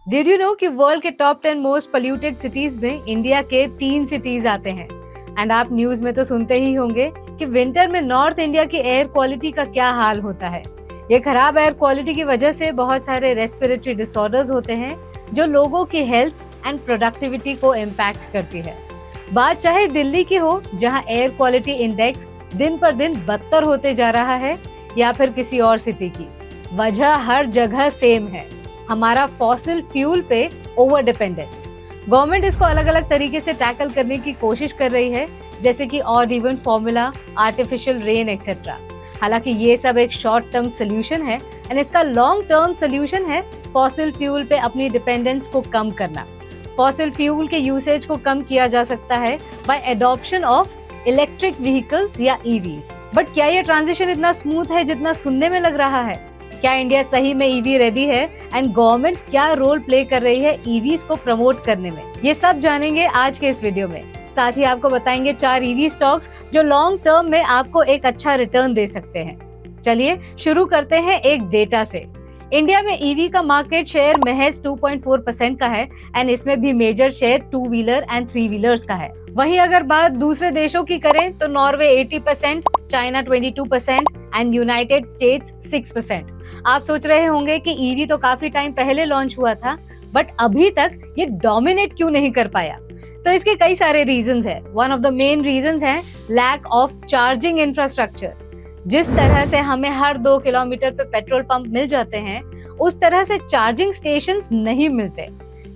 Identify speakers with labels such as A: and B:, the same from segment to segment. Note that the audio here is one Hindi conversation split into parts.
A: डिड यू नो कि वर्ल्ड के टॉप 10 मोस्ट पोल्यूटेड सिटीज में इंडिया के 3 सिटीज आते हैं। एंड आप न्यूज में तो सुनते ही होंगे कि विंटर में नॉर्थ इंडिया की एयर क्वालिटी का क्या हाल होता है। ये खराब एयर क्वालिटी की वजह से बहुत सारे रेस्पिरेटरी डिसऑर्डर्स होते हैं जो लोगों की हेल्थ एंड प्रोडक्टिविटी को इम्पैक्ट करती है। बात चाहे दिल्ली की हो, जहां एयर क्वालिटी इंडेक्स दिन पर दिन बदतर होते जा रहा है, या फिर किसी और सिटी की, वजह हर जगह सेम है, हमारा फॉसिल फ्यूल पे ओवर डिपेंडेंस। गवर्नमेंट इसको अलग अलग तरीके से टैकल करने की कोशिश कर रही है, जैसे कि odd even formula, artificial rain etcetera. हालांकि ये सब एक शॉर्ट टर्म सोल्यूशन है एंड इसका लॉन्ग टर्म सोल्यूशन है फॉसिल फ्यूल पे अपनी डिपेंडेंस को कम करना। फॉसिल फ्यूल के यूसेज को कम किया जा सकता है by adoption of electric vehicles या ईवीज। बट क्या ये ट्रांजिशन इतना स्मूथ है जितना सुनने में लग रहा है? क्या इंडिया सही में ईवी रेडी है एंड गवर्नमेंट क्या रोल प्ले कर रही है ईवीज को प्रमोट करने में? ये सब जानेंगे आज के इस वीडियो में। साथ ही आपको बताएंगे 4 ईवी स्टॉक्स जो लॉन्ग टर्म में आपको एक अच्छा रिटर्न दे सकते हैं। चलिए शुरू करते हैं एक डेटा से। इंडिया में ईवी का मार्केट शेयर महज 2.4% का है एंड इसमें भी major share 2 wheeler and 3 wheelers का है। वहीं अगर बात दूसरे देशों की करें तो Norway 80%, China 22% and United states 6%। आप सोच रहे होंगे कि ईवी तो काफी टाइम पहले लॉन्च हुआ था, बट अभी तक ये डोमिनेट क्यों नहीं कर पाया? तो इसके कई सारे रीजंस हैं। One of the main reasons है लैक ऑफ चार्जिंग इंफ्रास्ट्रक्चर। जिस तरह से हमें हर 2 किलोमीटर पे पेट्रोल पंप मिल जाते हैं, उस तरह से चार्जिंग स्टेशंस नहीं मिलते।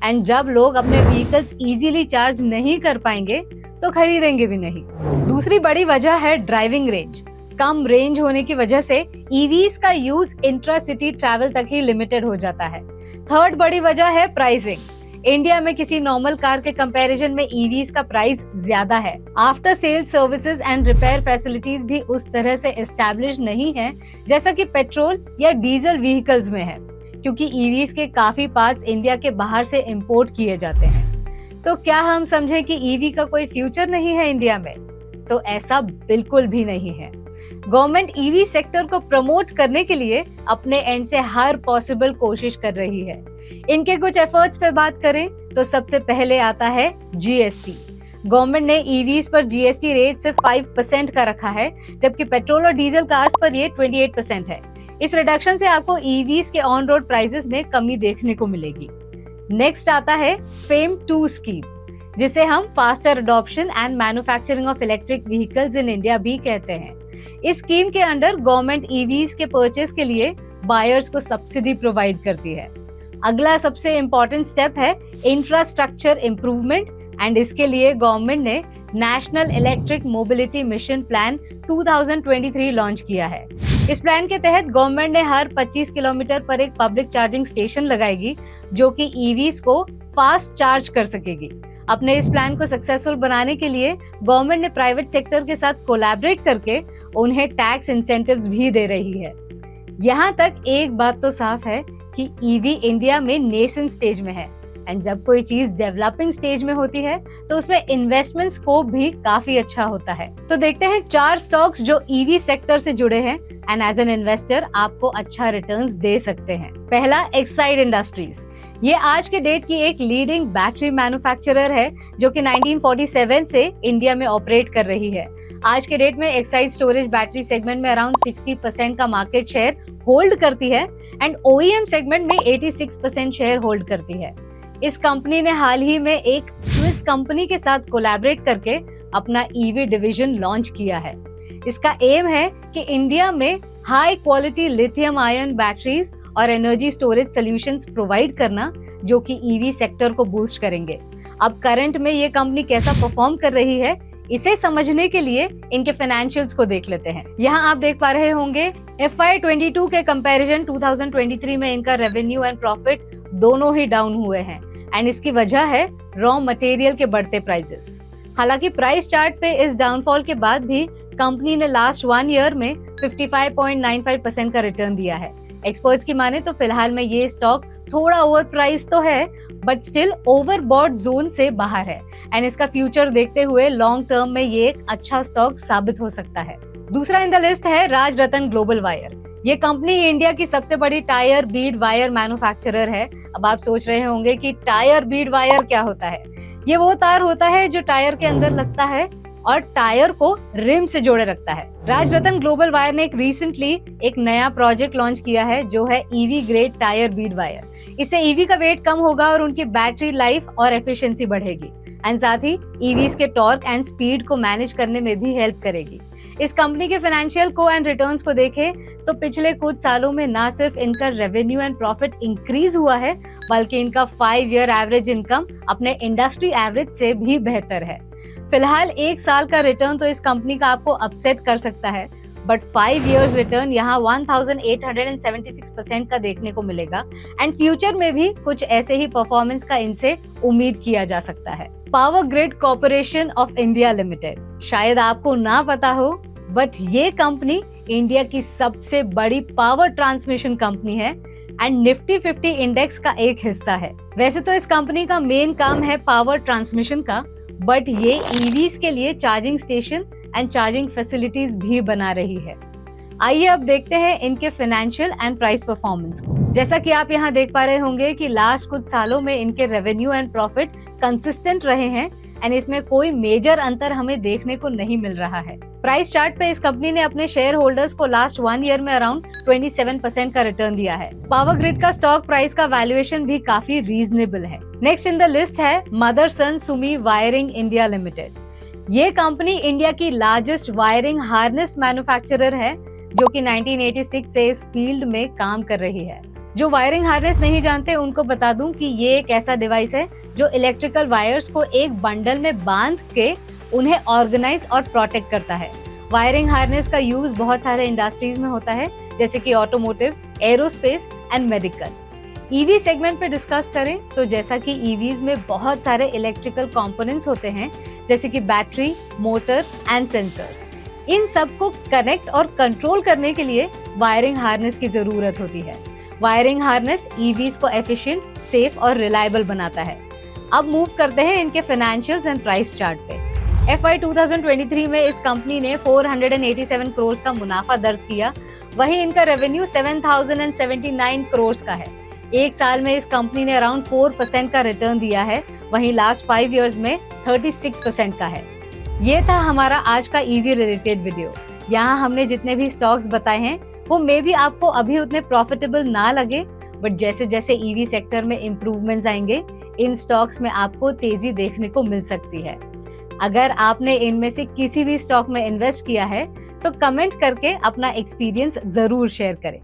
A: एंड जब लोग अपने व्हीकल्स इजीली चार्ज नहीं कर पाएंगे तो खरीदेंगे भी नहीं। दूसरी बड़ी वजह है ड्राइविंग रेंज। कम रेंज होने की वजह से ईवीज का यूज इंट्रा सिटी ट्रैवल तक ही लिमिटेड हो जाता है। थर्ड बड़ी वजह है प्राइसिंग। इंडिया में किसी नॉर्मल कार के कंपैरिजन में ईवीज का प्राइस ज्यादा है। After sale services and repair facilities भी उस तरह से एस्टैब्लिश नहीं है जैसा कि पेट्रोल या डीजल व्हीकल्स में है, क्योंकि ईवीज के काफी पार्ट्स इंडिया के बाहर से इंपोर्ट किए जाते हैं। तो क्या हम समझे कि ईवी का कोई फ्यूचर नहीं है इंडिया में? तो ऐसा बिल्कुल भी नहीं है। गवर्नमेंट ईवी सेक्टर को प्रमोट करने के लिए अपने एंड से हर पॉसिबल कोशिश कर रही है। इनके कुछ एफर्ट्स पे बात करें तो सबसे पहले आता है जीएसटी। गवर्नमेंट ने ईवीज पर जीएसटी रेट सिर्फ 5% का रखा है, जबकि पेट्रोल और डीजल कार्स पर ये 28% है। इस रिडक्शन से आपको ईवीज के ऑन रोड प्राइसेस में कमी देखने को मिलेगी। नेक्स्ट आता है फेम 2 स्कीम, जिसे हम faster adoption and manufacturing of electric vehicles in India भी कहते हैं। इस स्कीम के अंडर गवर्नमेंट ईवीज के परचेस के लिए बायर्स को सब्सिडी प्रोवाइड करती है। अगला सबसे इम्पोर्टेंट स्टेप है इंफ्रास्ट्रक्चर इम्प्रूवमेंट एंड इसके लिए गवर्नमेंट ने national electric mobility mission plan 2023 launch किया है। इस प्लान के तहत गवर्नमेंट ने हर 25 किलोमीटर पर एक पब्लिक चार्जिंग स्टेशन लगाएगी जो कि ईवीज को फास्ट चार्ज कर सकेगी। अपने इस प्लान को सक्सेसफुल बनाने के लिए गवर्नमेंट ने प्राइवेट सेक्टर के साथ कोलैबोरेट करके उन्हें टैक्स इंसेंटिव्स भी दे रही है। यहाँ तक एक बात तो साफ है कि ईवी इंडिया में नेसेंट स्टेज में है एंड जब कोई चीज डेवलपिंग स्टेज में होती है तो उसमें इन्वेस्टमेंट स्कोप भी काफी अच्छा होता है। तो देखते हैं 4 स्टॉक्स जो ईवी सेक्टर से जुड़े हैं एंड एज एन इन्वेस्टर आपको अच्छा रिटर्न्स दे सकते हैं। पहला, एक्साइड इंडस्ट्रीज। ये आज के डेट की एक लीडिंग बैटरी मैन्युफैक्चरर है जो कि 1947 से इंडिया में ऑपरेट कर रही है। आज के डेट में एक्साइड स्टोरेज बैटरी सेगमेंट में अराउंड 60% का मार्केट शेयर होल्ड करती है एंड ओईएम सेगमेंट में 86% शेयर होल्ड करती है। इस कंपनी ने हाल ही में एक स्विस कंपनी के साथ कोलैबोरेट करके अपना ईवी डिवीजन लॉन्च किया है। इसका एम है कि इंडिया में high quality lithium ion batteries और एनर्जी स्टोरेज सॉल्यूशंस प्रोवाइड करना, जो कि ईवी सेक्टर को बूस्ट करेंगे। अब करंट में ये कंपनी कैसा परफॉर्म कर रही है, इसे समझने के लिए इनके फाइनेंशियल्स को देख लेते हैं। यहाँ आप देख पा रहे होंगे FY22 के कंपैरिजन 2023 में इनका रेवेन्यू एंड प्रॉफिट दोनों ही डाउन हुए हैं एंड इसकी वजह है रॉ मटेरियल के बढ़ते प्राइसेस। हालांकि प्राइस चार्ट पे इस डाउनफॉल के बाद भी कंपनी ने लास्ट 1 ईयर में 55.95% का रिटर्न दिया है। एक्सपर्ट्स की माने तो फिलहाल में ये स्टॉक थोड़ा ओवर प्राइस तो है बट स्टिल ओवरबॉट जोन से बाहर है एंड इसका फ्यूचर देखते हुए लॉन्ग टर्म में ये एक अच्छा स्टॉक साबित हो सकता है। दूसरा इन द लिस्ट है राजरतन ग्लोबल वायर। ये कंपनी इंडिया की सबसे बड़ी टायर बीड वायर मैन्युफैक्चरर है। अब आप सोच रहे होंगे कि टायर बीड वायर क्या होता है। ये वो तार होता है जो टायर के अंदर लगता है और टायर को रिम से जोड़े रखता है। राजरत्न ग्लोबल वायर ने रिसेंटली एक नया प्रोजेक्ट लॉन्च किया है जो है EV grade tyre Beed wire. इससे ईवी का वेट कम होगा और उनकी बैटरी लाइफ और एफिशिएंसी बढ़ेगी एंड साथ ही ईवीज के टॉर्क एंड स्पीड को मैनेज करने में भी हेल्प करेगी। इस कंपनी के फाइनेंशियल को एंड रिटर्न्स को देखें तो पिछले कुछ सालों में ना सिर्फ इनका रेवेन्यू एंड प्रॉफिट इंक्रीज हुआ है बल्कि इनका 5 ईयर एवरेज इनकम अपने इंडस्ट्री एवरेज से भी बेहतर है। फिलहाल 1 साल का रिटर्न तो इस कंपनी का आपको अपसेट कर सकता है, बट 5 इयर्स रिटर्न यहाँ 1876% का देखने को मिलेगा एंड फ्यूचर में भी कुछ ऐसे ही परफॉर्मेंस का इनसे उम्मीद किया जा सकता है। Power grid corporation of India limited, शायद आपको ना पता हो बट ये कंपनी इंडिया की सबसे बड़ी पावर ट्रांसमिशन कंपनी है एंड निफ्टी 50 इंडेक्स का एक हिस्सा है। वैसे तो इस कंपनी का मेन काम है पावर ट्रांसमिशन का, बट ये ईवीज के लिए charging station and charging facilities भी बना रही है। आइए अब देखते हैं इनके फाइनेंशियल एंड प्राइस परफॉर्मेंस को। जैसा कि आप यहाँ देख पा रहे होंगे कि लास्ट कुछ सालों में इनके रेवेन्यू एंड प्रॉफिट कंसिस्टेंट रहे हैं एंड इसमें कोई मेजर अंतर हमें देखने को नहीं मिल रहा है। प्राइस चार्ट पे इस कंपनी ने अपने शेयर होल्डर्स को लास्ट 1 ईयर में अराउंड 27% का रिटर्न दिया है। पावर ग्रिड का स्टॉक प्राइस का वैल्यूएशन भी काफी रीजनेबल है। नेक्स्ट इन द लिस्ट है Motherson Sumi wiring India limited. ये कंपनी इंडिया की लार्जेस्ट वायरिंग हार्नेस मैन्युफैक्चरर है जो कि 1986 से इस फील्ड में काम कर रही है। जो वायरिंग हार्नेस नहीं जानते उनको बता दूं कि ये एक ऐसा डिवाइस है जो इलेक्ट्रिकल वायर्स को एक बंडल में बांध के उन्हें ऑर्गेनाइज और प्रोटेक्ट करता है। वायरिंग हार्नेस का यूज बहुत सारे इंडस्ट्रीज में होता है जैसे कि automotive, aerospace and medical. EV segment पे डिस्कस करें तो जैसा कि ईवीज में बहुत सारे इलेक्ट्रिकल कंपोनेंट्स होते हैं जैसे कि बैटरी, मोटर एंड सेंसर्स, इन सब को कनेक्ट और कंट्रोल करने के लिए वायरिंग हार्नेस की जरूरत होती है। वायरिंग हार्नेस ईवीज को एफिशिएंट, सेफ और रिलायबल बनाता है। अब मूव करते हैं इनके फाइनेंशियल्स एंड प्राइस चार्ट पे। FY 2023 में इस कंपनी ने 487 करोड़ का मुनाफा दर्ज किया, वहीं इनका रेवेन्यू 7079 करोड़ का है। एक साल में इस कंपनी ने अराउंड 4% का रिटर्न दिया है, वहीं लास्ट 5 इयर्स में 36% का है। ये था हमारा आज का ईवी रिलेटेड वीडियो। यहाँ हमने जितने भी स्टॉक्स बताए हैं वो मे भी आपको अभी उतने प्रॉफिटेबल ना लगे, बट जैसे जैसे ईवी सेक्टर में इम्प्रूवमेंट्स आएंगे इन स्टॉक्स में आपको तेजी देखने को मिल सकती है। अगर आपने इनमें से किसी भी स्टॉक में इन्वेस्ट किया है तो कमेंट करके अपना एक्सपीरियंस जरूर शेयर करें।